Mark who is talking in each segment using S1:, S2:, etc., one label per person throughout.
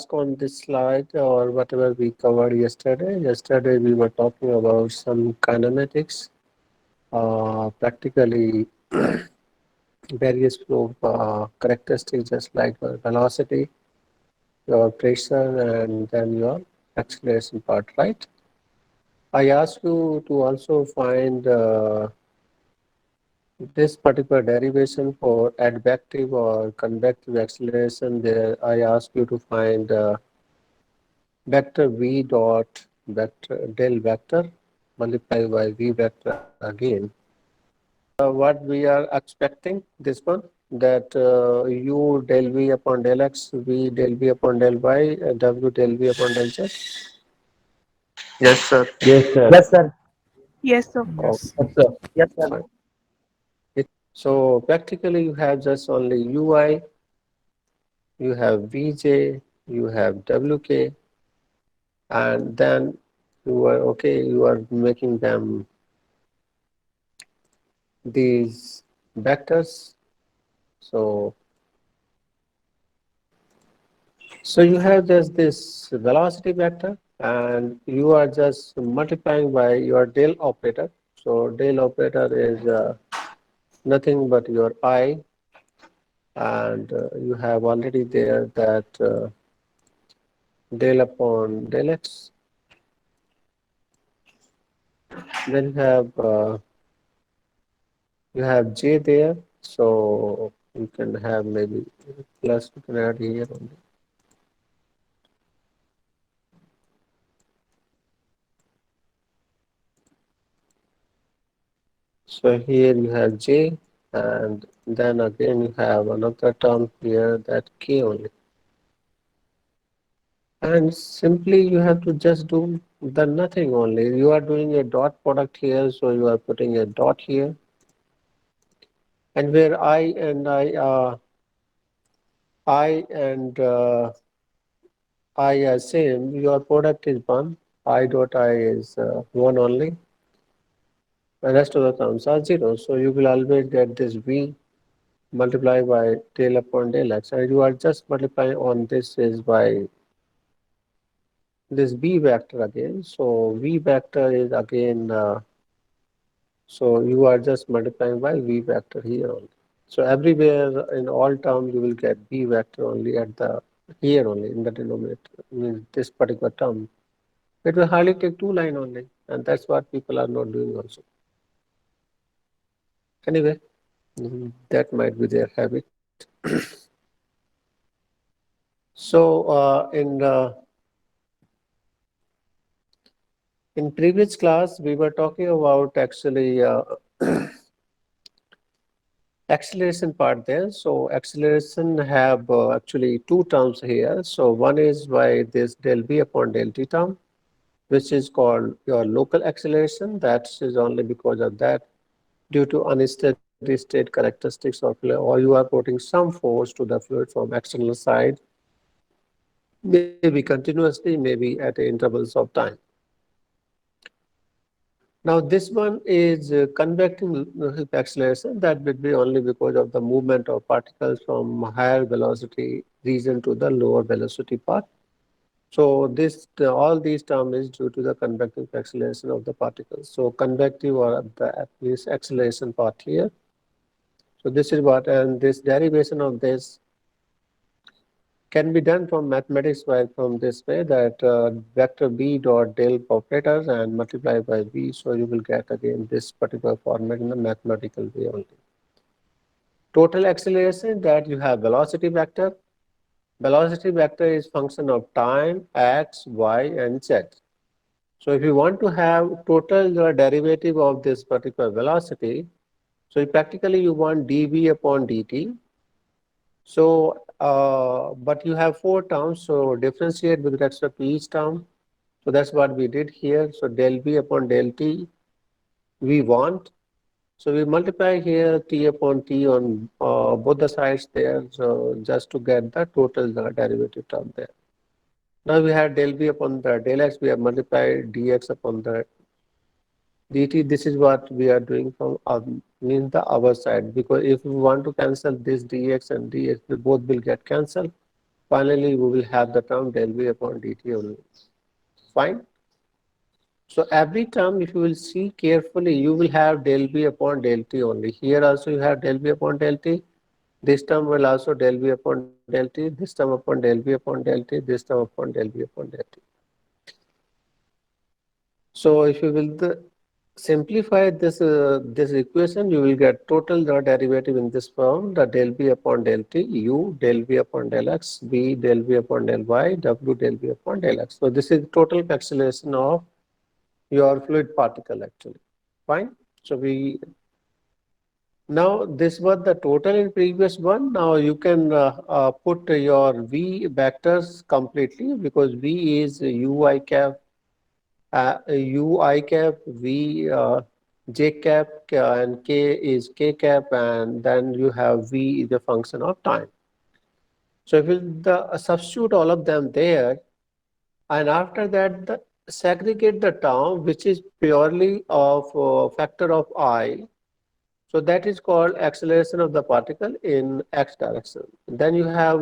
S1: ask on this slide or whatever we covered yesterday. Yesterday we were talking about some kinematics, practically various flow characteristics just like velocity, your pressure, and then your acceleration part, right? I asked you to also find this particular derivation for advective or convective acceleration. There, I ask you to find vector v dot vector del vector multiplied by v vector again. What we are expecting this one, that u del v upon del x, v del v upon del y, w del v upon del z. Yes, sir.
S2: Yes, sir.
S3: Yes, sir.
S4: Yes, of
S1: Oh,
S4: course.
S3: Yes, sir.
S2: Yes, sir.
S1: fine. So practically you have just only ui, you have vj, you have wk, and then you are okay, you are making them these vectors. So you have just this velocity vector and you are just multiplying by your del operator. So del operator is nothing but your I, and you have already there that del upon del x. Then you have j there, so you can have maybe plus, you can add here only. So here you have j, and then again you have another term here, that k only. And simply you have to just do the nothing only. You are doing a dot product here, so you are putting a dot here. And where I and I are same, your product is 1, I dot I is 1 only. The rest of the terms are 0. So you will always get this v multiplied by del upon del x. And you are just multiplying on this is by this v vector again. So v vector is again, so you are just multiplying by v vector here only. So everywhere in all terms you will get v vector only at the here only in the denominator, means this particular term. It will hardly take 2 line only, and that's what people are not doing also. Anyway, that might be their habit. So in previous class we were talking about actually acceleration part there. So acceleration have actually two terms here. So one is by this del v upon del t term, which is called your local acceleration. That is only because of that, due to unsteady state characteristics of fluid, or you are putting some force to the fluid from external side, maybe continuously, maybe at intervals of time. Now this one is convecting acceleration, that would be only because of the movement of particles from higher velocity region to the lower velocity part. So this all these terms is due to the convective acceleration of the particles. So convective, or the at least acceleration part here. So this is what, and this derivation of this can be done from mathematics by from this way, that vector v dot del operators and multiply by v. So you will get again this particular format in a mathematical way only. Total acceleration, that you have velocity vector. Velocity vector is function of time, x, y, and z. So if you want to have total derivative of this particular velocity, so practically you want dv upon dt. So, but you have four terms, so differentiate with respect to each term. So that's what we did here. So del v upon del t, we want. So we multiply here t upon t on both the sides there, so just to get the total derivative term there. Now we have del v upon the del x, we have multiplied dx upon the dt. This is what we are doing from means the our side, because if we want to cancel this dx and dx, they both will get cancelled. finally we will have the term del V upon dt only. Fine. So every term, if you will see carefully, you will have del V upon del t only. Here also you have del V upon del t. This term will also del V upon del t. This term upon del V upon del t. This term upon del V upon del t. So if you will simplify this equation, you will get total derivative in this form: the del V upon del t, u del V upon del x, v del V upon del y, w del V upon del x. So this is total acceleration of your fluid particle actually. Fine. So we now this was the total in previous one. Now you can put your v vectors completely, because v is ui cap, ui cap, v j cap, and k is k cap, and then you have v is a function of time. So if you substitute all of them there, and after that segregate the term which is purely of factor of I. So that is called acceleration of the particle in x direction. Then you have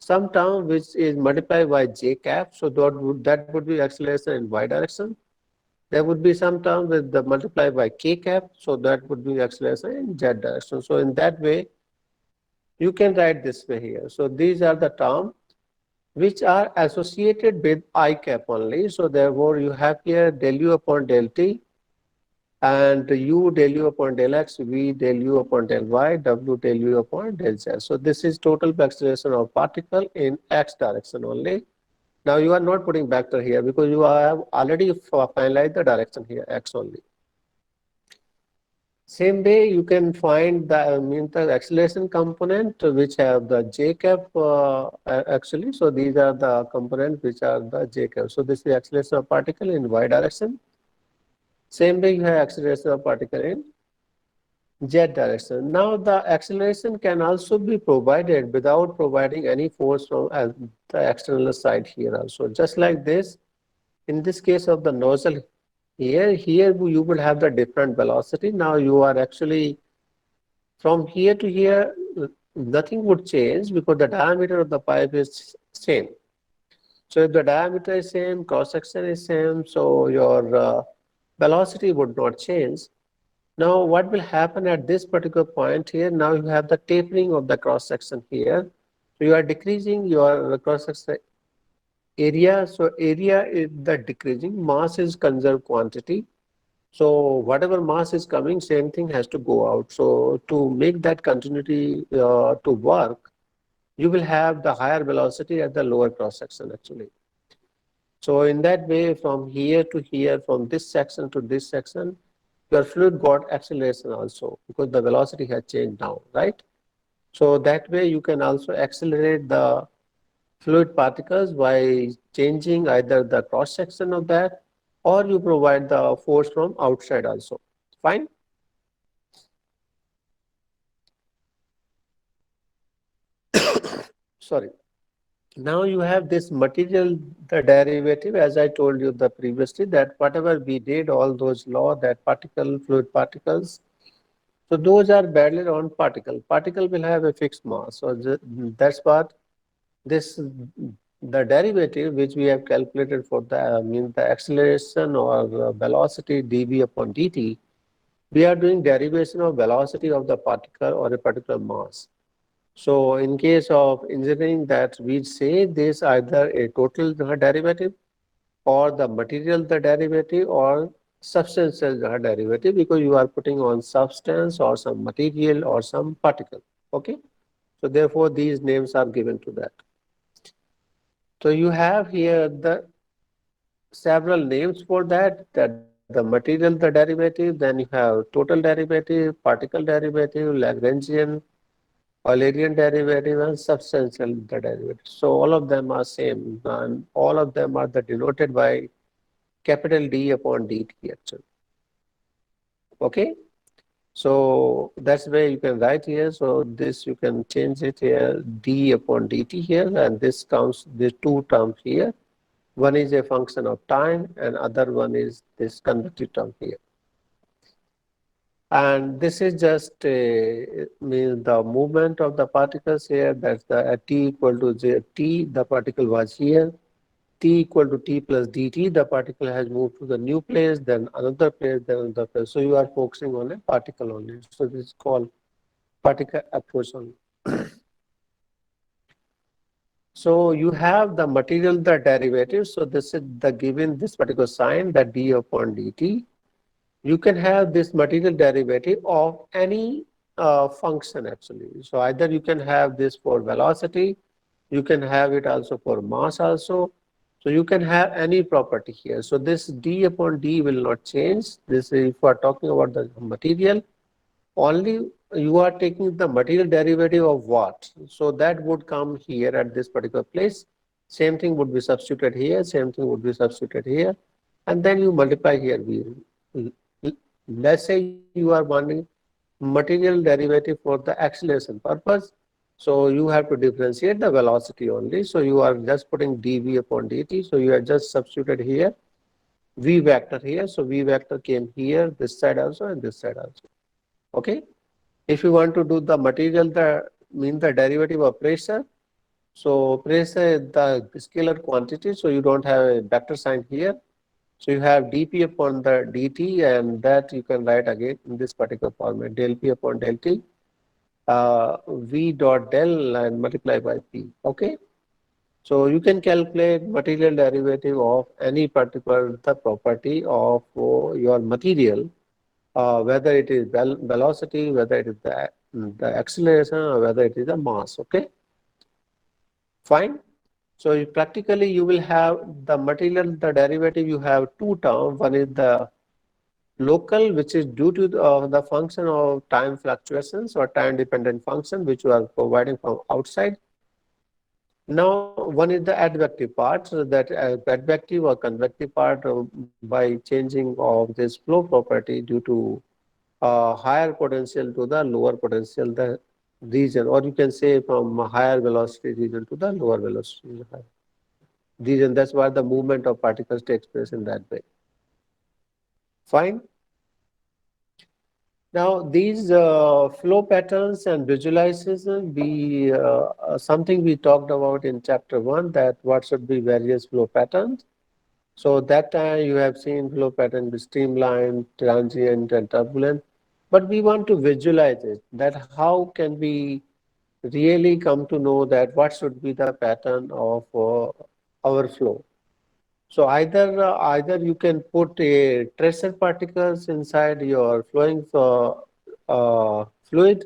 S1: some term which is multiplied by j cap. So that would be acceleration in y direction. There would be some term with the multiplied by k cap. So that would be acceleration in z direction. So in that way, you can write this way here. So these are the terms which are associated with I cap only. So therefore, you have here del u upon del t, and u del u upon del x, v del u upon del y, w del u upon del z. So this is total acceleration of particle in x direction only. Now you are not putting vector here because you have already finalized the direction here, x only. Same way you can find the acceleration component which have the j cap actually. So these are the components which are the j cap. So this is acceleration of particle in y direction. Same way you have acceleration of particle in z direction. Now the acceleration can also be provided without providing any force from the external side here also. Just like this, in this case of the nozzle here you will have the different velocity. Now you are actually from here to here, nothing would change because the diameter of the pipe is same. So if the diameter is same, cross section is same, so your velocity would not change. Now what will happen at this particular point here? Now you have the tapering of the cross section here. So you are decreasing your cross section area. So area is the decreasing, mass is conserved quantity. So whatever mass is coming, same thing has to go out. So to make that continuity to work, you will have the higher velocity at the lower cross section actually. So in that way, from here to here, from this section to this section, your fluid got acceleration also because the velocity has changed now, right? So that way you can also accelerate the fluid particles by changing either the cross section of that, or you provide the force from outside also. Fine. Sorry. Now you have this material, the derivative, as I told you the previously, that whatever we did, all those law, that particle, fluid particles, so those are barely on particle. Particle will have a fixed mass. So that's what this, the derivative which we have calculated for the means the acceleration or velocity dv upon dt, we are doing derivation of velocity of the particle or a particular mass. So in case of engineering, that we say this either a total derivative or the material the derivative or substantial derivative, because you are putting on substance or some material or some particle. Okay. So therefore these names are given to that. So you have here the several names for that the material the derivative, then you have total derivative, particle derivative, Lagrangian, Eulerian derivative, and substantial derivative. So all of them are same, and all of them are denoted by capital D upon dt actually. Okay. So that's where you can write here. So this you can change it here, d upon dt here, and this comes, the two terms here. One is a function of time and other one is this convective term here. And this is just means the movement of the particles here. That's the at t equal to t, the particle was here. T equal to t plus dt, the particle has moved to the new place, then another place, then another place. So you are focusing on a particle only. So this is called particle approach only. So you have the material, the derivative. So this is the given this particular sign, that d upon dt. You can have this material derivative of any function actually. So either you can have this for velocity, you can have it also for mass also. So you can have any property here. So this d upon d will not change. This if we are talking about the material, only you are taking the material derivative of what. So that would come here at this particular place. Same thing would be substituted here, same thing would be substituted here, and then you multiply here. Let's say you are wanting material derivative for the acceleration purpose. So you have to differentiate the velocity only. So you are just putting dv upon dt. So you are just substituted here v vector here. So v vector came here, this side also and this side also. Okay. If you want to do the material, the mean the derivative of pressure. So pressure is the scalar quantity. So you don't have a vector sign here. So you have dp upon the dt, and that you can write again in this particular format, del p upon del t, v dot del and multiply by p. Okay. So you can calculate material derivative of any particular the property of your material, whether it is velocity, whether it is the acceleration, or whether it is the mass. Okay. Fine. So practically you will have the material, the derivative, you have two terms. One is the local, which is due to the function of time fluctuations or time dependent function, which you are providing from outside. Now one is the advective part, so that advective or convective part by changing of this flow property due to higher potential to the lower potential the region, or you can say from a higher velocity region to the lower velocity region. That's why the movement of particles takes place in that way. Fine. Now these flow patterns and visualization, we something we talked about in chapter 1, that what should be various flow patterns. So that time you have seen flow pattern be streamlined, transient, and turbulent. But we want to visualize it, that how can we really come to know that what should be the pattern of our flow. So either you can put a tracer particles inside your flowing fluid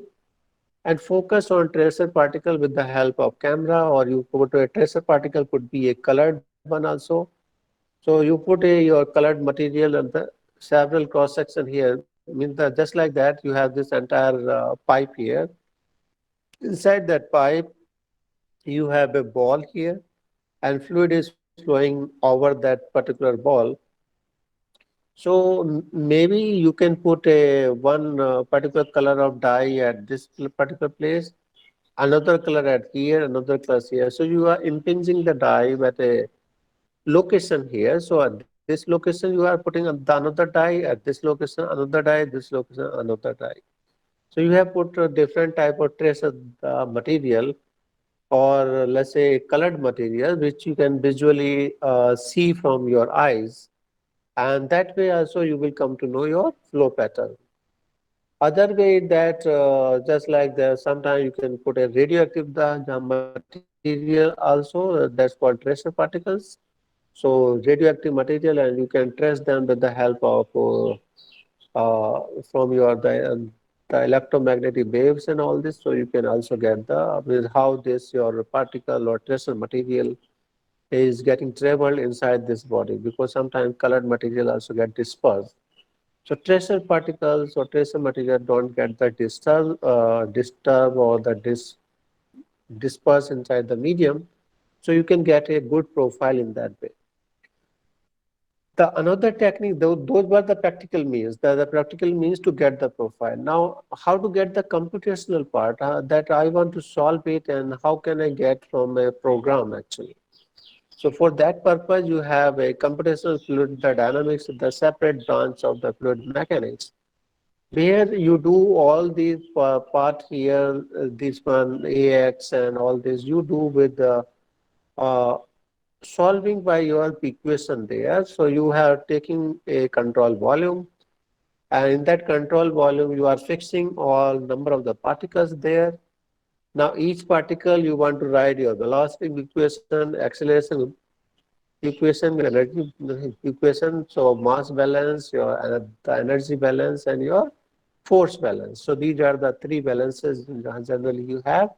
S1: and focus on tracer particle with the help of camera, or you put a tracer particle could be a colored one also. So you put your colored material and the several cross section here, means that just like that you have this entire pipe here. Inside that pipe you have a ball here, and fluid is flowing over that particular ball. So maybe you can put a one particular color of dye at this particular place, another color at here, another color here. So you are impinging the dye at a location here. So at this location you are putting the another dye, at this location another dye, this location another dye. So you have put a different type of trace of the material, or let's say colored material, which you can visually see from your eyes, and that way also you will come to know your flow pattern. Other way that just like the sometimes you can put a radioactive the material also, that's called tracer particles. So radioactive material, and you can trace them with the help of from your the electromagnetic waves and all this. So you can also get the with how this your particle or tracer material is getting traveled inside this body, because sometimes colored material also get dispersed. So tracer particles or tracer material don't get the disturb or the disperse inside the medium. So you can get a good profile in that way. The another technique, those were the practical means. The practical means to get the profile. Now, how to get the computational part, that I want to solve it, and how can I get from a program actually. So for that purpose, you have a computational fluid dynamics, the separate branch of the fluid mechanics. where you do all these part here, this one AX and all this you do with uh, solving by your equation there. So you have taking a control volume, and in that control volume you are fixing all number of the particles there. Now each particle you want to write your velocity equation, acceleration equation, energy equation, so mass balance, your the energy balance, and your force balance. So these are the three balances generally you have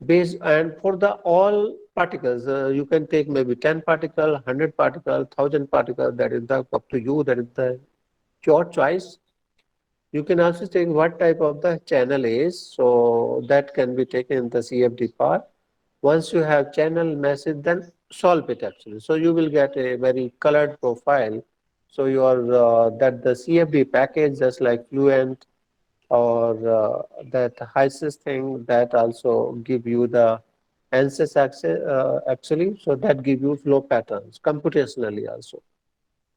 S1: based, and for the all particles you can take maybe 10 particle, 100 particle, 1000 particle, that is the up to you, that is the your choice. You can also take what type of the channel is, so that can be taken in the CFD part. Once you have channel message, then solve it actually. So you will get a very colored profile. So your that the CFD package, just like Fluent or that HYSYS thing, that also give you the ANSYS access, actually. So that give you flow patterns computationally also.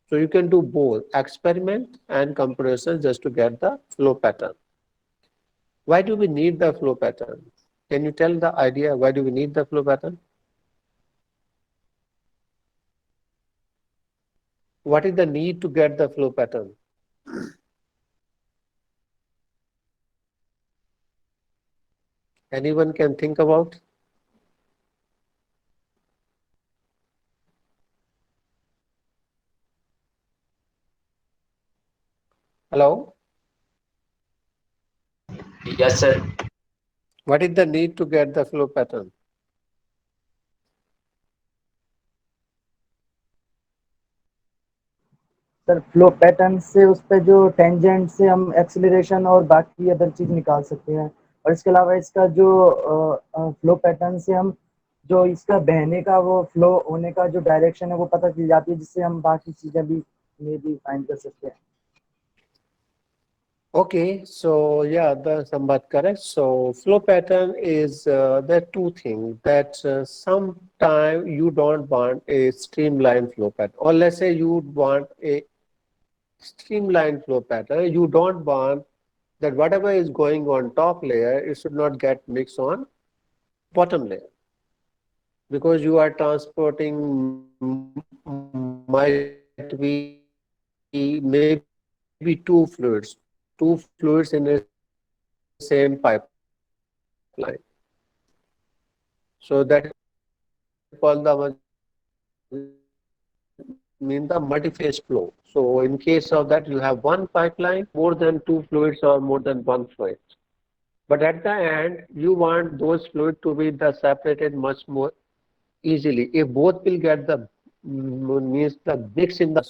S1: So you can do both experiment and computation just to get the flow pattern. Why do we need the flow pattern? Can you tell the idea why do we need the flow pattern? What is the need to get the flow pattern? Anyone can think about? Hello?
S2: Yes, sir.
S1: What is the need to get the flow pattern?
S3: Sir flow pattern से उस पे जो tangent से हम acceleration और बाकी other चीज निकाल सकते हैं, और इसके अलावा इसका जो फ्लो पैटर्न से हम जो इसका बहने का वो फ्लो होने का जो डायरेक्शन है वो पता चल जाती है, जिससे हम बाकी चीजें भी में भी फाइंड कर सकते हैं.
S1: Okay, so yeah, that's somewhat correct. So flow pattern is there are two things that sometime you don't want a streamlined flow pattern, or let's say you want a streamlined flow pattern. You don't want that whatever is going on top layer, it should not get mixed on bottom layer, because you are transporting might be maybe two fluids in the same pipeline. So that is called the mean the multi-phase flow. So in case of that, you have one pipeline, more than two fluids or more than one fluid. But at the end, you want those fluids to be the separated much more easily. If both will get the means the mix in the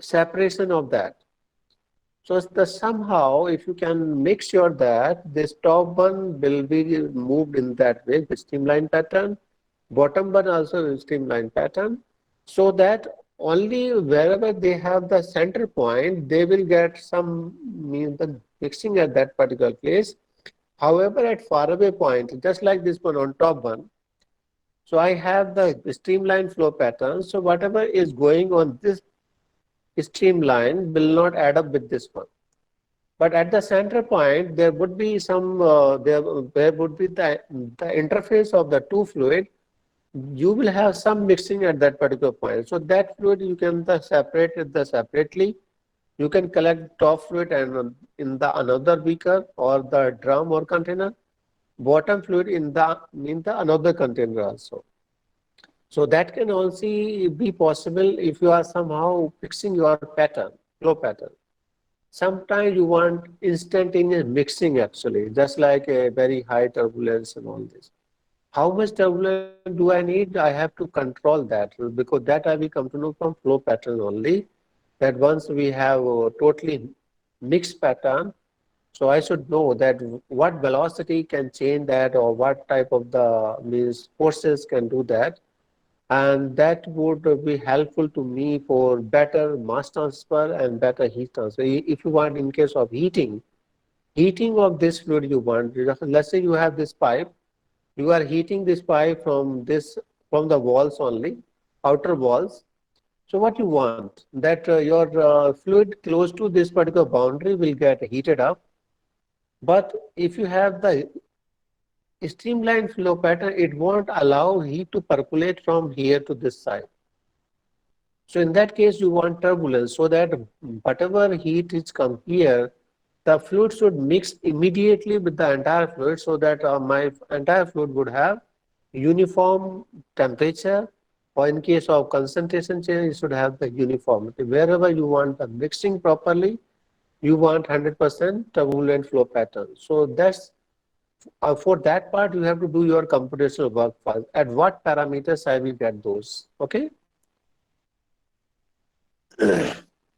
S1: separation of that. So the somehow, if you can make sure that this top one will be moved in that way, the streamline pattern, bottom one also is streamline pattern, so that only wherever they have the center point, they will get some means the mixing at that particular place. However, at faraway point, just like this one on top one, so I have the streamline flow pattern. So whatever is going on this streamline will not add up with this one. But at the center point, there would be some, there would be the interface of the two fluid. You will have some mixing at that particular point. So that fluid you can separate it separately. You can collect top fluid and in the another beaker or the drum or container, bottom fluid in the another container also. So that can also be possible if you are somehow fixing your pattern, flow pattern. Sometimes you want instantaneous mixing actually, just like a very high turbulence and all this. How much turbulence do I need? I have to control that, because that I will come to know from flow pattern only. That once we have a totally mixed pattern, so I should know that what velocity can change that, or what type of the means forces can do that, and that would be helpful to me for better mass transfer and better heat transfer. If you want, in case of heating of this fluid you want, let's say you have this pipe, you are heating this pipe from the walls only, outer walls. So what you want that your fluid close to this particular boundary will get heated up, but if you have the streamlined flow pattern, it won't allow heat to percolate from here to this side. So in that case, you want turbulence so that whatever heat is come here, the fluid should mix immediately with the entire fluid so that my entire fluid would have uniform temperature, or in case of concentration change, it should have the uniformity. Wherever you want the mixing properly, you want 100% turbulent flow pattern. So that's for that part, you have to do your computational work first. At what parameters I will get those? Okay.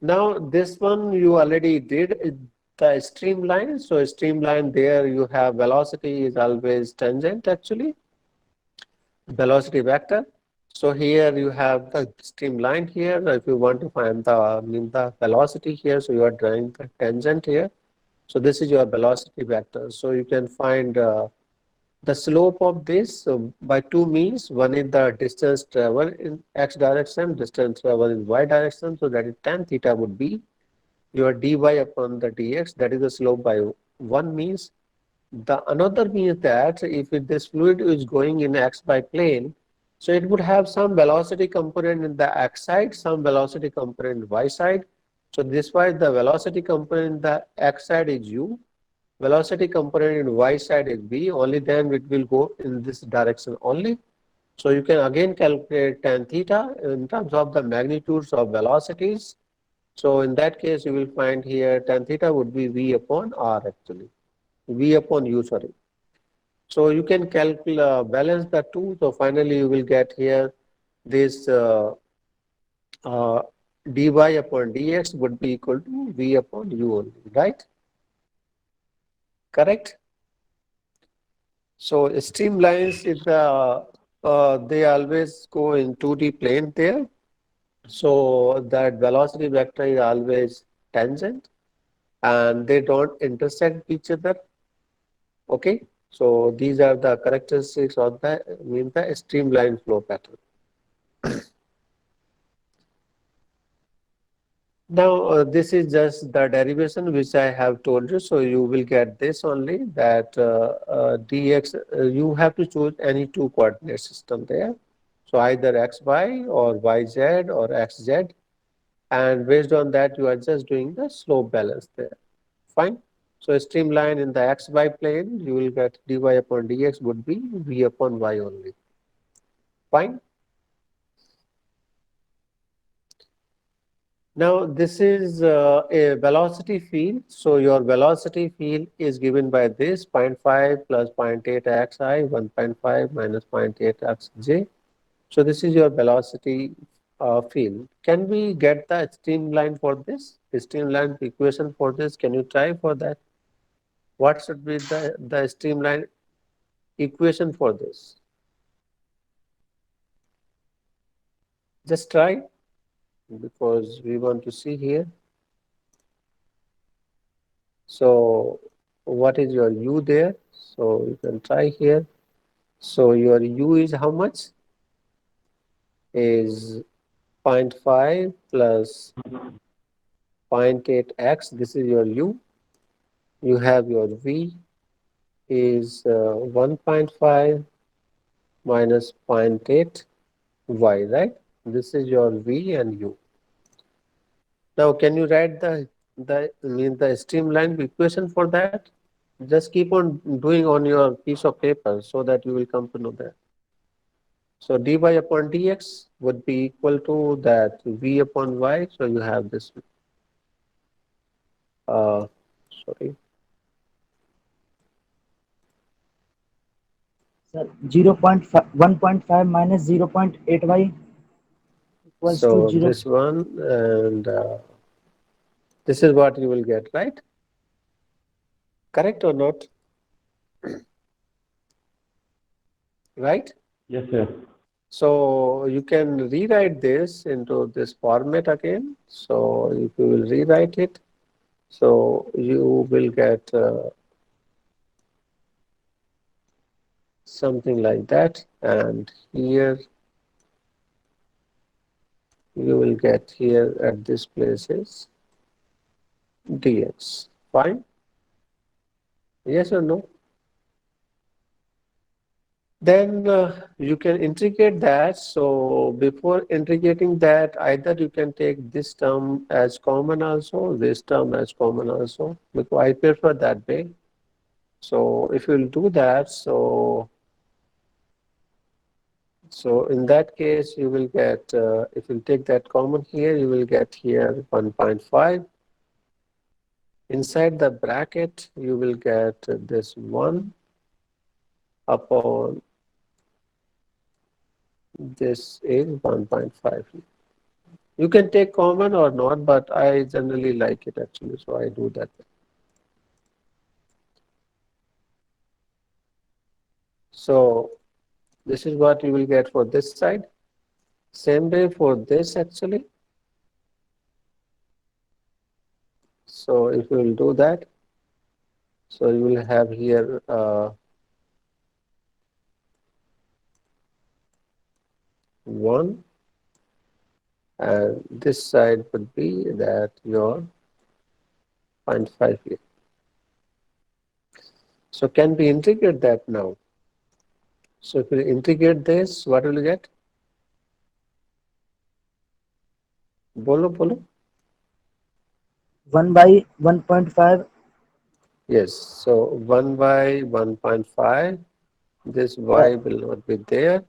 S1: Now this one you already did the streamline. So streamline there you have velocity is always tangent actually, velocity vector. So here you have the streamline here. If you want to find the velocity here, so you are drawing the tangent here. So this is your velocity vector. So you can find the slope of this by two means. One is the distance travel in x direction, distance travel in y direction. So that is tan theta would be your dy upon the dx. That is the slope by one means. The another means that if this fluid is going in x by plane, so it would have some velocity component in the x side, some velocity component in y side. So this why the velocity component in the x side is u, velocity component in y side is v, only then it will go in this direction only. So you can again calculate tan theta in terms of the magnitudes of velocities. So in that case, you will find here tan theta would be v upon r actually, v upon u, sorry. So you can calculate, balance the two. So finally, you will get here this uh, dy upon dx would be equal to v upon u only, right? Correct? So streamlines is the they always go in 2D plane there. So that velocity vector is always tangent and they don't intersect each other. Okay. So these are the characteristics of the streamline flow pattern. Now, this is just the derivation which I have told you. So you will get this only that dx, you have to choose any two coordinate system there. So either xy or yz or xz. And based on that, you are just doing the slope balance there. Fine. So streamline in the xy plane, you will get dy upon dx would be v upon y only. Fine. Now, this is a velocity field. So, your velocity field is given by this zero point 0.5 plus 0.8 xi, 1.5 minus 0.8 xj. So, this is your velocity field. Can we get the streamline for this? The streamline equation for this? Can you try for that? What should be the streamline equation for this? Just try because we want to see here. So what is your u there? So you can try here. So your u is how much? Is zero point 0.5 plus zero point 0.8x. This is your u. You have your v is 1.5 minus zero point 0.8 y, right? This is your v and u. Now, can you write the streamline equation for that? Just keep on doing on your piece of paper so that you will come to know that. So dy upon dx would be equal to that v upon y. So you have this. Uh, Sorry.
S3: Sir, 0.5, 1.5 minus 0.8y equals to
S1: So
S3: 0.
S1: this one and this is what you will get, right? Correct or not? Right?
S2: Yes, sir.
S1: So you can rewrite this into this format again. So if you will rewrite it, so you will get something like that. And here you will get here at this place is dx. Fine? Yes or no? Then you can integrate that. So before integrating that, either you can take this term as common also, this term as common also, because I prefer that way. So if you'll do that, so in that case, you will get, if you take that common here, you will get here 1.5. Inside the bracket, you will get this 1 upon this is 1.5. You can take common or not, but I generally like it actually, so I do that. So this is what you will get for this side. Same way for this actually. So if you will do that, so you will have here 1, and this side would be that your 0.5 here. So can we integrate that now? So if we integrate this, what will you get? Bolo, bolo.
S3: 1 by 1.5.
S1: Yes, so 1 by 1.5, this
S3: Yeah,
S1: y will not be there.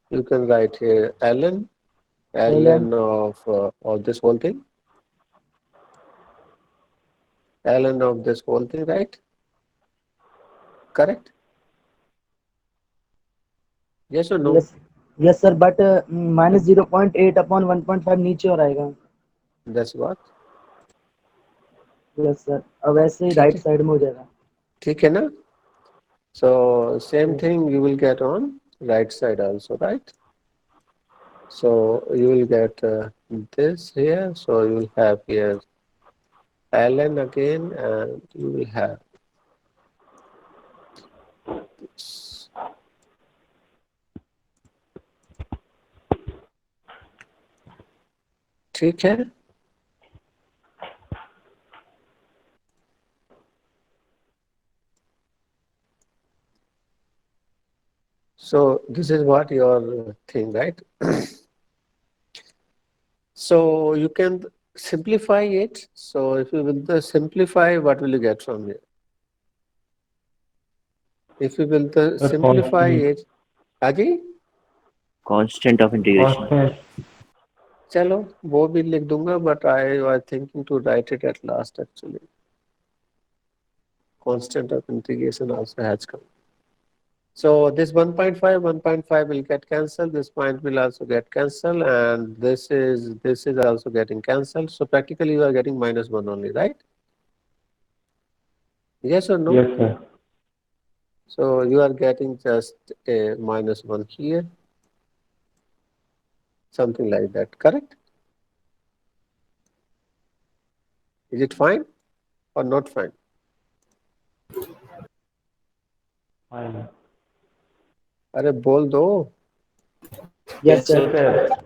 S1: You can write here
S3: ln
S1: ln of this whole thing, ln of this whole thing, right? Correct? Yes or no?
S3: Yes yes sir but -0.8 upon 1.5 नीचे और आएगा.
S1: That's what?
S3: Yes sir अब वैसे ही
S1: ठीक
S3: right
S1: है,
S3: side में हो जाएगा.
S1: ठीक है ना? So same
S3: yes
S1: thing you will get on right side also, right? So you will get this here. So you will have here ln again, and you will have this. ठीक है? So this is what your thing, right? So you can simplify it. So if you will simplify, what will you get from here? If you will
S2: Sir,
S1: simplify
S2: constant.
S1: it, Aji,
S4: Constant of integration.
S2: Constant.
S1: चलो वो भी लिख दूंगा, but I was thinking to write it at last actually. Constant of integration also has come. So this 1.5 will get cancelled. This point will also get cancelled, and this is also getting cancelled. So practically you are getting -1 only, right? Yes or no?
S2: Yes, sir.
S1: So you are getting just a -1 here, something like that. Correct? Is it fine or not fine?
S2: Fine.
S1: अरे बोल दो.
S3: Yes
S4: Yes,
S3: sir.
S4: sir.
S2: Sir,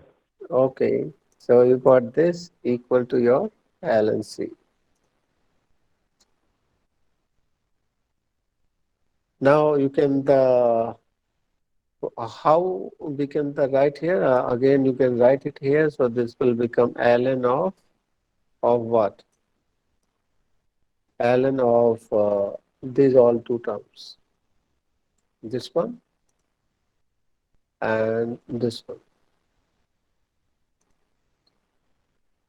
S1: Okay. So you got this equal to your LNC. Now you can how we can write here again, you can write it here, so this will become ln of what? Ln of these all two terms, this one and this one.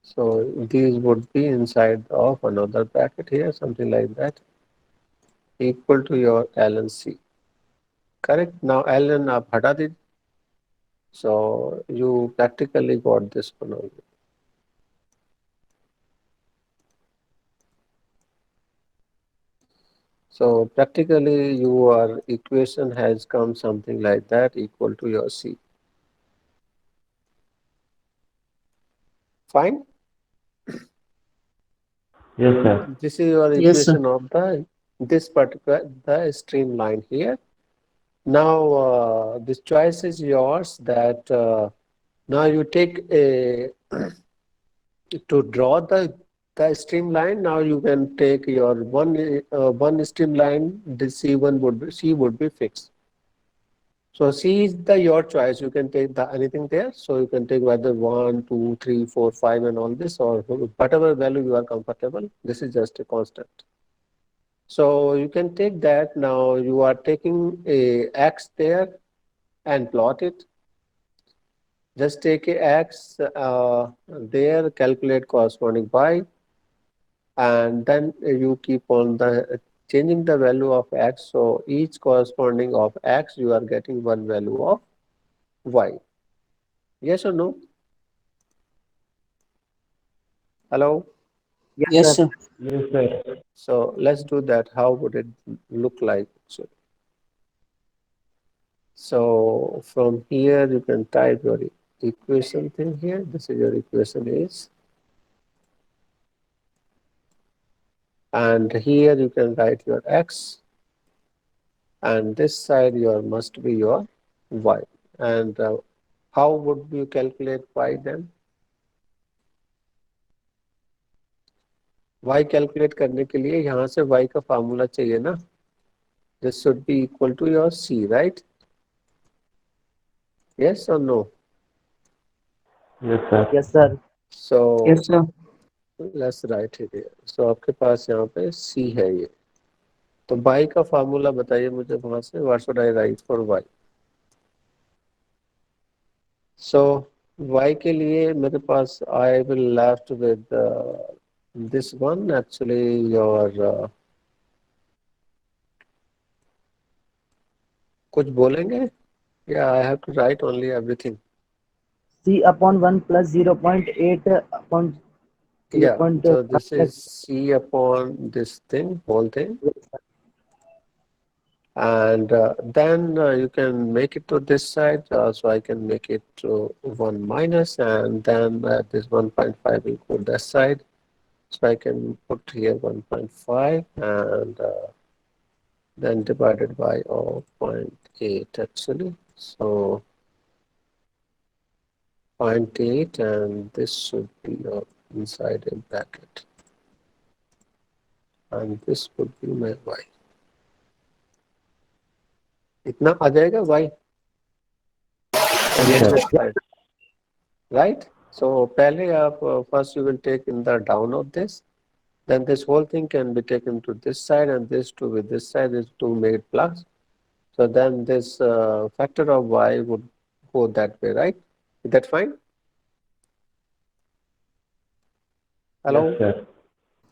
S1: So these would be inside of another bracket here, something like that, equal to your ln c. Correct? Now ln आप हटा दीजिए. So you practically got this one only. So practically your equation has come something like that, equal to your C. Fine?
S2: yes, sir.
S1: This is your
S3: yes sir.
S1: equation of this particular the streamline here. Now this choice is yours, that now you take to draw the streamline, now you can take your one streamline. The C would be fixed. So C is the your choice. You can take the anything there. So you can take whether 1, 2, 3, 4, 5, and all this, or whatever value you are comfortable. This is just a constant. So you can take that. Now you are taking a x there and plot it. Just take a x there, calculate corresponding y, and then you keep on the changing the value of x. So each corresponding of x, you are getting one value of y. Yes or no? Hello?
S3: Yes,
S5: Yes,
S3: sir.
S5: sir.
S2: Yes, sir.
S1: So let's do that. How would it look like? So from here, you can type your equation thing here. This is your equation is. And here you can write your x. And this side your must be your y. And how would you calculate y then? y calculate करने के लिए यहाँ से y का formula चाहिए ना. This should be equal to your c, right? Yes or no?
S2: Yes, sir.
S3: Yes, sir.
S1: So
S5: Yes, sir.
S1: let's write it here. So आपके पास यहाँ पे c है ये. तो y का फार्मूला बताइए मुझे वहां से. What should I write for y? So y के लिए मेरे पास I will left with this one actually your कुछ बोलेंगे? Yeah, I have to write only everything.
S3: C upon 1 plus 0.8 upon
S1: Yeah,
S3: 0.5
S1: so this
S3: plus.
S1: is c upon this thing, whole thing. And then you can make it to this side, so I can make it to 1 minus, and then this 1.5 will go this side. So I can put here 1.5 and then divided by 0.8 actually. So 0.8, and this should be inside a bracket. And this would be my y. इतना आ जाएगा y?
S2: Yes, sir.
S1: This side, right? So पहले आप first you will take in the down of this. Then this whole thing can be taken to this side, and this to with this side is to make it plus. So then this factor of y would go that way, right? Is that fine? Hello?
S2: Yes, sir.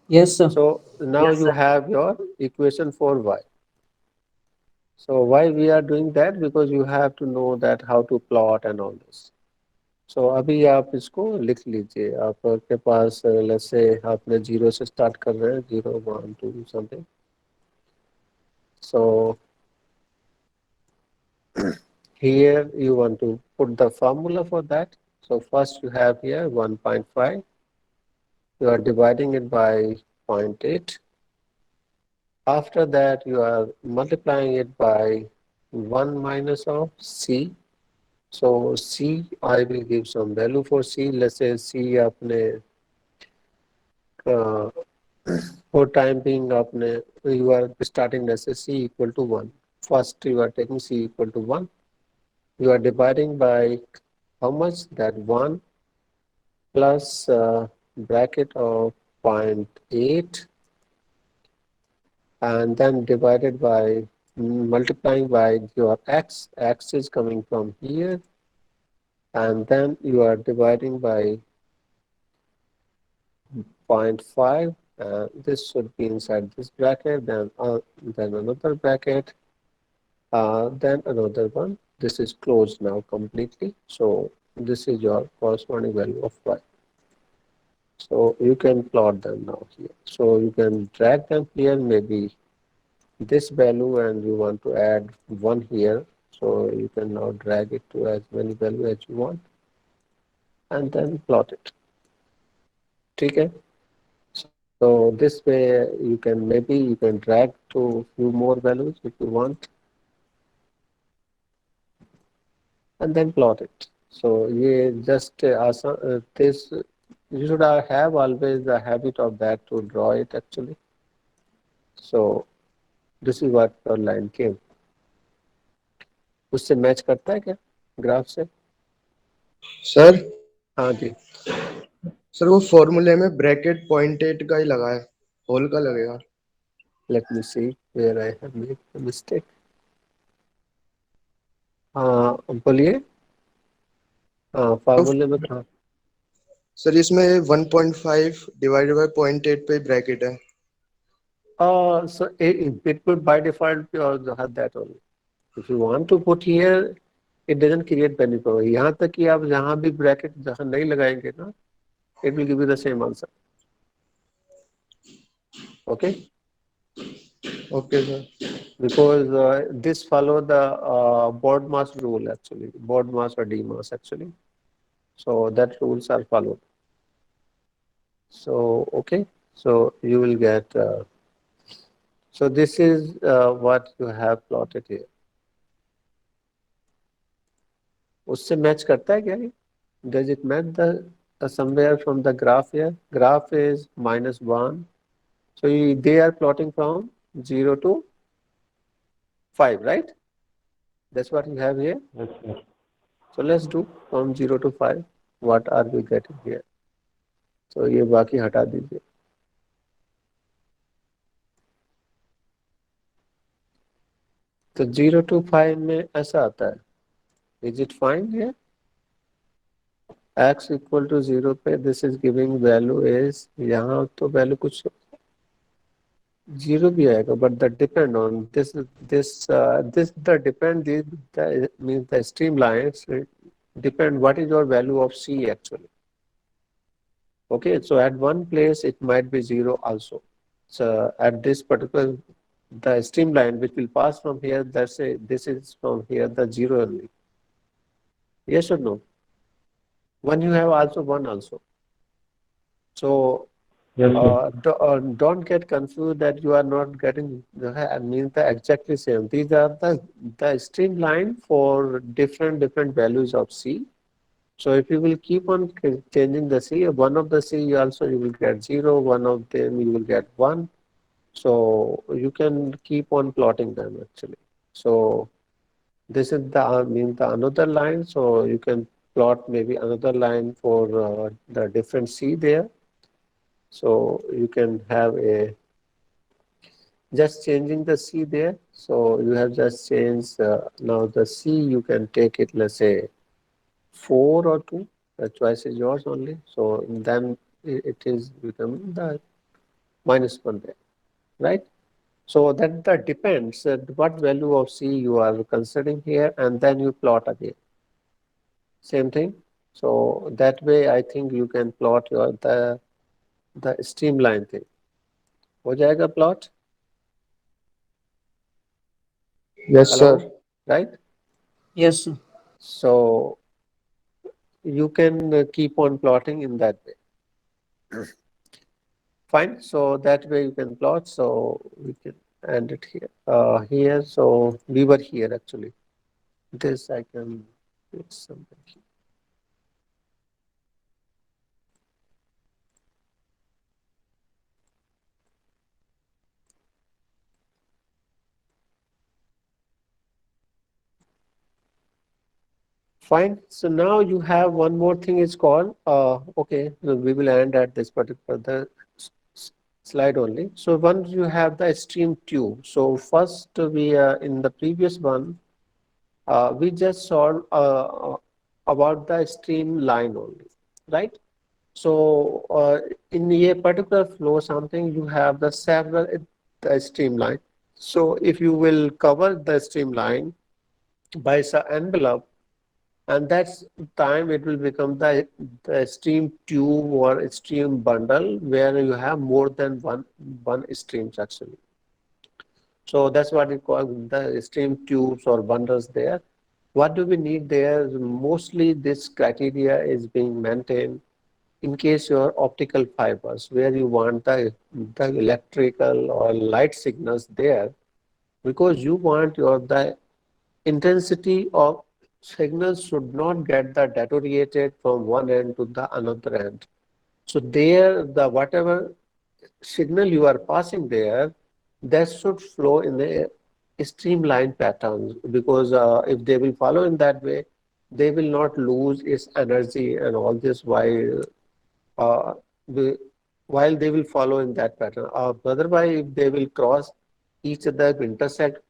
S5: Yes, sir.
S1: So now
S3: Yes,
S1: you
S3: sir.
S1: have your equation for y. So why we are doing that? Because you have to know that how to plot and all this. So अभी आप इसको लिख लीजिए. आपके पास let's say आपने 0 से start कर रहे हैं, 0, 1, 2 something. So here you want to put the formula for that. So first you have here 1.5. You are dividing it by 0.8. After that you are multiplying it by 1 minus of c. So c, I will give some value for c. Let's say c आपने for time being आपने you are starting let's say c equal to 1. First you are taking c equal to 1. You are dividing by how much? That 1 plus bracket of 0.8, and then divided by multiplying by your x. X is coming from here, and then you are dividing by 0.5. This should be inside this bracket, then another bracket, then another one. This is closed now completely. So this is your corresponding value of y. So you can plot them now here. So you can drag them here, maybe this value, and you want to add 1 here. So you can now drag it to as many value as you want, and then plot it. Okay. So this way you can drag to few more values if you want, and then plot it. So ये just this you should have always the habit of that to draw it actually. So this is what your line came. उससे match करता है क्या graph से?
S5: Sir
S1: हाँ जी.
S5: Sir वो फॉर्मूले में ब्रैकेट पॉइंट एट का ही लगा है, होल का लगेगा।
S1: Let me see where I have made a mistake. हाँ बोलिए. हाँ फार्मूले में कहाँ?
S5: सर इसमें 1.5 डिवाइडेड बाय पॉइंट एट पे ब्रैकेट है।
S1: So it would by default you also have that only. If you want to put here, it doesn't create any problem. यहाँ तक कि आप जहाँ भी ब्रैकेट जहाँ नहीं लगाएंगे ना, it will give you the same answer. Okay?
S5: Okay sir.
S1: Because this follow the board mass rule actually, board mass or D mass actually. So that rules are followed. So okay, so you will get. So this is what you have plotted here. उससे match करता है क्या ये? Does it match the somewhere from the graph here? Graph is -1. So they are plotting from 0 to 5, right? That's what you have here.
S2: Yes, sir.
S1: So let's do from 0 to 5. What are we getting here? So ये बाकी हटा दीजिए. तो 0 to 5 में ऐसा आता है. Is it fine here? X equal to 0 पे this is giving value is यहाँ तो value कुछ 0 भी आएगा, but that depend on this the depend the means the streamlines depend what is your value of C actually. Okay, so at one place it might be 0 also. So at this particular the streamline which will pass from here, that's a this is from here the 0 only. Yes or no? One you have also one also. So
S2: Yes, sir.
S1: don't get confused that you are not getting I mean the exactly same. These are the streamline for different values of C. So if you will keep on changing the C, one of the C you will get 0, one of them you will get 1. So you can keep on plotting them actually. So this is the mean the another line. So you can plot maybe another line for the different C there. So you can have a just changing the C there. So you have just changed now the C you can take it, let's say 4 or 2. The choice is yours only. So then it is become the -1 there, right? So that depends what value of C you are considering here, and then you plot again. Same thing. So that way I think you can plot your the streamline thing. हो जाएगा plot?
S5: Yes
S1: Hello,
S5: sir.
S1: right?
S3: Yes, sir.
S1: So you can keep on plotting in that way. Fine. So that way you can plot. So we can end it here. Here. So we were here actually. This I can put something here. Fine. So now you have one more thing is called, okay, so we will end at this particular slide only. So once you have the stream tube. So first we in the previous one, we just saw about the streamline only, right? So in a particular flow something you have the several the streamline. So if you will cover the streamline by some envelope, and that's time it will become the stream tube or stream bundle where you have more than one streams actually. So that's what we call the stream tubes or bundles there. What do we need there? Mostly this criteria is being maintained in case your optical fibers where you want the electrical or light signals there, because you want your the intensity of signals should not get the deteriorated from one end to the another end. So there, the whatever signal you are passing there, that should flow in a streamlined pattern, because if they will follow in that way, they will not lose its energy and all this uh, the, while they will follow in that pattern. Otherwise, if they will cross each other, intersect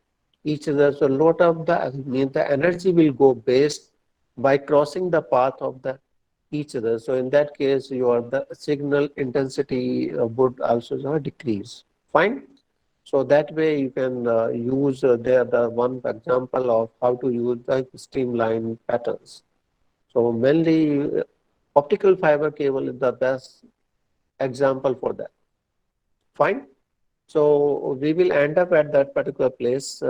S1: each other, so lot of the mean the energy will go based by crossing the path of the each other. So in that case, your the signal intensity would also decrease. Fine. So that way you can use there the one example of how to use the streamline patterns. So mainly optical fiber cable is the best example for that. Fine. So we will end up at that particular place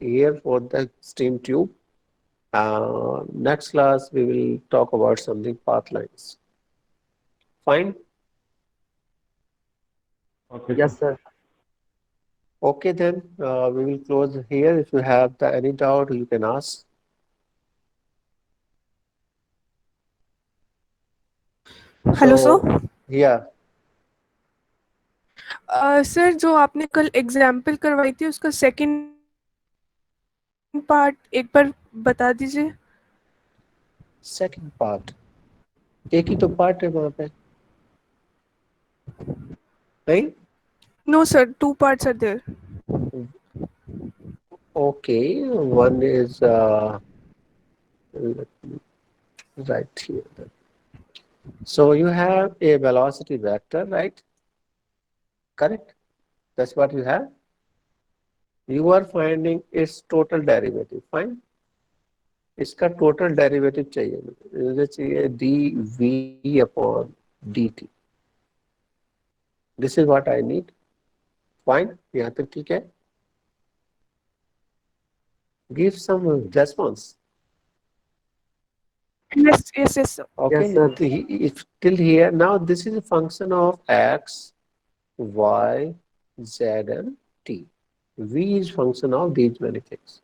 S1: here for the stream tube. Next class we will talk about something path lines. Fine.
S2: Okay,
S3: Yes,
S2: sir.
S3: sir.
S1: Okay, then we will close here. If you have any doubt, you can ask.
S6: Hello
S1: So,
S6: sir.
S1: yeah,
S6: sir जो आपने कल example करवाई थी उसका second part एक बार बता दीजिए।
S1: second part. एक ही तो पार्ट है वहाँ पे, नहीं?
S6: No sir, 2 parts are there।
S1: Okay, one is let me write here. So you have a velocity vector, right? Correct? That's what you have. You are finding its total derivative. Fine. इसका total derivative चाहिए मुझे चाहिए dv upon dt. This is what I need. Fine. यहाँ तक ठीक है. Give some response.
S6: Yes yes yes sir.
S1: Okay.
S3: Yes, sir.
S1: If till here, now this is a function of x, y, z, and t. V is function of these many things.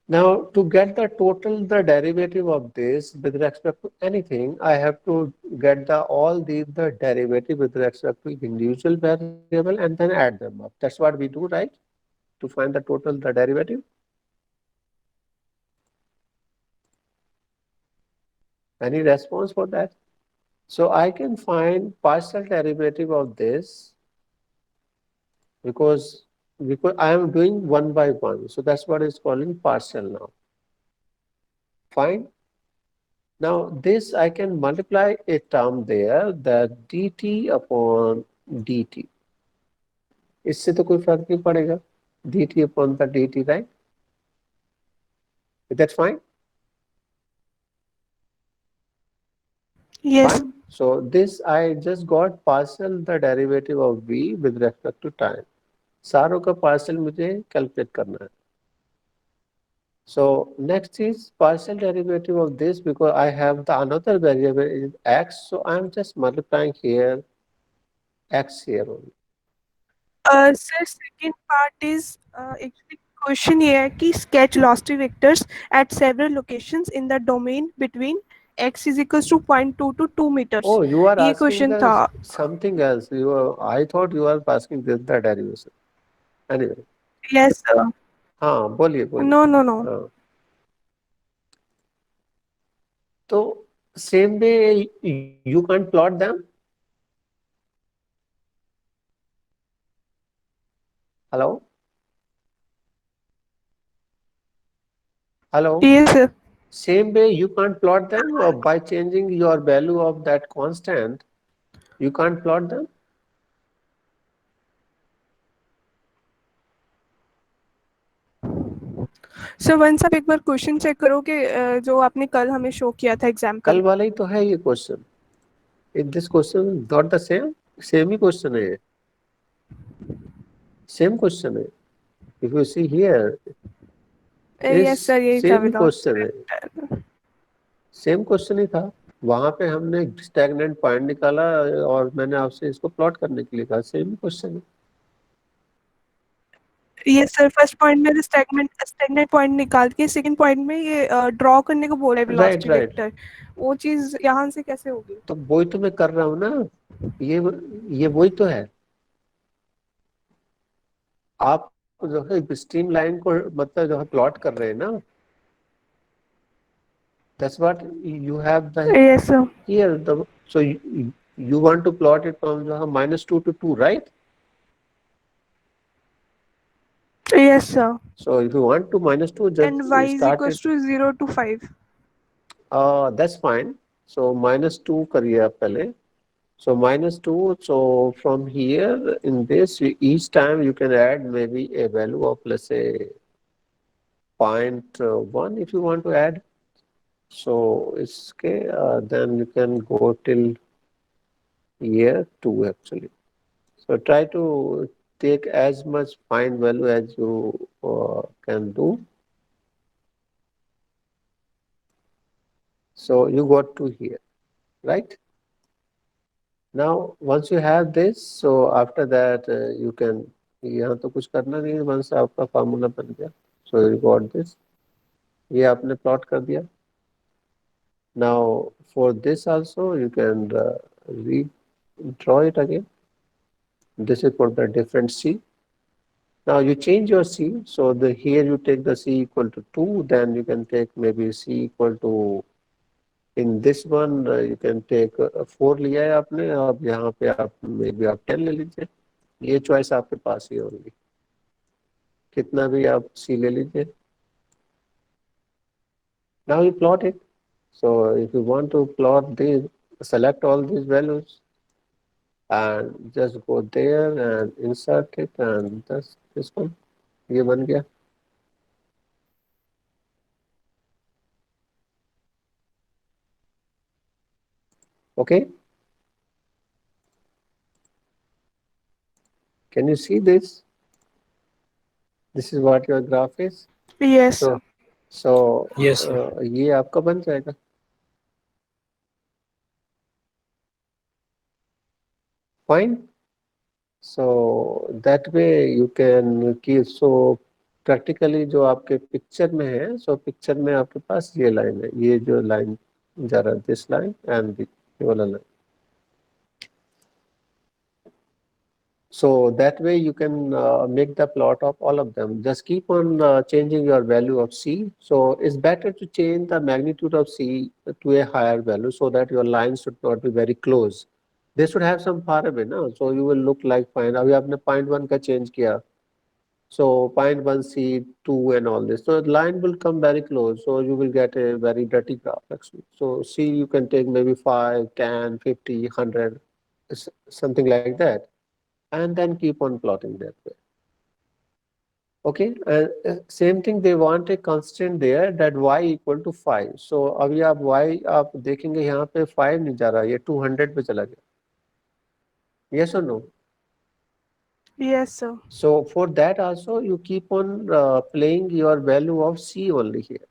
S1: Now, to get the total, the derivative of this with respect to anything, I have to get all the derivative with respect to individual variable and then add them up. That's what we do, right? To find the total, the derivative. Any response for that? So I can find partial derivative of this because I am doing one by one. So that's what is calling partial now. Fine. Now this I can multiply a term there, that dt upon dt. इससे तो कोई फर्क नहीं पड़ेगा. dt upon the dt, right? Is that fine?
S6: Yes
S1: Fine. So this I just got partial the derivative of v with respect to time. सारों का partial मुझे calculate करना है. So next is partial derivative of this, because I have the another variable is x, so I am just multiplying here x here only.
S6: Sir second part is actually question ये है कि sketch velocity vectors eight several locations in the domain between x is equals to 0.2 to 2 meters।
S1: Oh, you are
S6: ये
S1: asking
S6: question था।
S1: something else. I thought you are asking this the derivation. Anyway,
S6: yes sir.
S1: हाँ बोलिए बोलिए.
S6: No no no.
S1: हाँ. तो same way you can't plot them. Hello. Hello.
S6: Yes sir.
S1: Same way you can't plot them, or by changing your value of that constant, you can't plot them.
S6: Sir once आप एक बार question check करो कि जो आपने कल हमें show किया था
S1: कल
S6: एग्जाम्पल।
S1: वाला ही तो है ये question. In this question not the same he question है. Same question है. If you see here,
S6: yes sir यही था
S1: सेम क्वेश्चन है.
S6: विदाउट।
S1: सेम क्वेश्चन ही था. वहां पे हमने स्टैग्नेंट पॉइंट निकाला और मैंने आपसे इसको प्लॉट करने के लिए कहा. सेम क्वेश्चन है.
S6: ये सर फर्स्ट पॉइंट में स्टैग्नेंट पॉइंट निकाल के सेकंड पॉइंट में ये ड्रॉ करने को बोला है वेलोसिटी
S1: राइट।
S6: वेक्टर, वो चीज यहाँ से कैसे होगी?
S1: तो वही तो मैं कर रहा हूँ ना, ये वही तो है। आप जो है स्ट्रीम लाइन को मतलब जो है प्लॉट कर रहे हैं ना, that's what you have the
S6: yes sir.
S1: here the so you want to plot it from -2 to 2, right?
S6: Yes sir.
S1: So if you want to -2,
S6: and
S1: just
S6: y is
S1: start
S6: equals
S1: it.
S6: To 0 to 5।
S1: That's fine. So -2 करिए आप पहले. So -2. So from here in this, each time you can add maybe a value of, let's say, 0.1 if you want to add. So it's okay. Then you can go till here 2 actually. So try to take as much fine value as you can do. So you got to here, right? Now once you have this, so after that you can, यहाँ तो कुछ करना नहीं है, once आपका formula बन गया, so you got this, ये आपने प्लॉट कर दिया. Now for this also you can redraw it again. This is for the different C. Now you change your C, so the here you take the C equal to 2, then you can take maybe C equal to, in this one you can take 4 लिया है आपने, अब यहाँ पे आप maybe आप 10 ले लीजिए, ये चॉइस आपके पास ही होगी, कितना भी आप C ले लीजिए. Now you plot it. So if you want to plot these, select all these values and just go there and insert it, and that's this one, ये बन गया. Okay, can you see this? This is what your graph is.
S6: Yes
S1: So,
S6: sir.
S1: so
S2: Yes, sir.
S1: ये आपका बन जाएगा. Fine. So that way you can keep. So practically जो आपके picture में है, so पिक्चर में आपके पास ये लाइन है, ये जो लाइन जा रहा है, this line and ये वाला line. So that way you can make the plot of all of them. Just keep on changing your value of C. So it's better to change the magnitude of C to a higher value so that your lines should not be very close. They should have some far away, no? So you will look like fine. अभी आपने 0.1 का change किया. So 0.1 C, 2 and all this. So the line will come very close. So you will get a very dirty graph actually. So C you can take maybe 5, 10, 50, 100, something like that. And then keep on plotting that way. Okay, and same thing, they want a constant there that y equal to 5. So अभी आप y आप देखेंगे यहाँ पे 5 नहीं जा रहा, ये 200 पे चला गया. Yes or no?
S6: Yes sir.
S1: So for that also you keep on playing your value of C only here.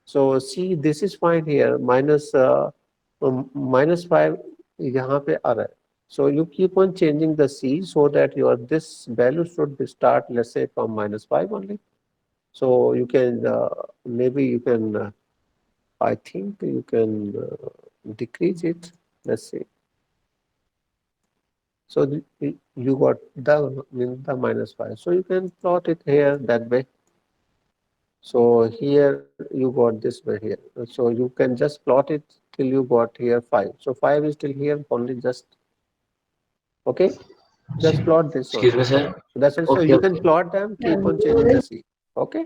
S1: So C, this is fine here, -5 यहाँ पे आ रहा है. So you keep on changing the C so that your this value should be start, let's say, from -5 only. So you can maybe you can I think you can decrease it. Let's see. So you got the -5. So you can plot it here that way. So here you got this way here. So you can just plot it till you got here 5. So 5 is till here only, just okay. Just plot this one.
S2: Excuse me, sir.
S1: So that's it. So
S2: Okay,
S1: you can
S2: okay.
S1: plot them, keep on changing the C. Okay.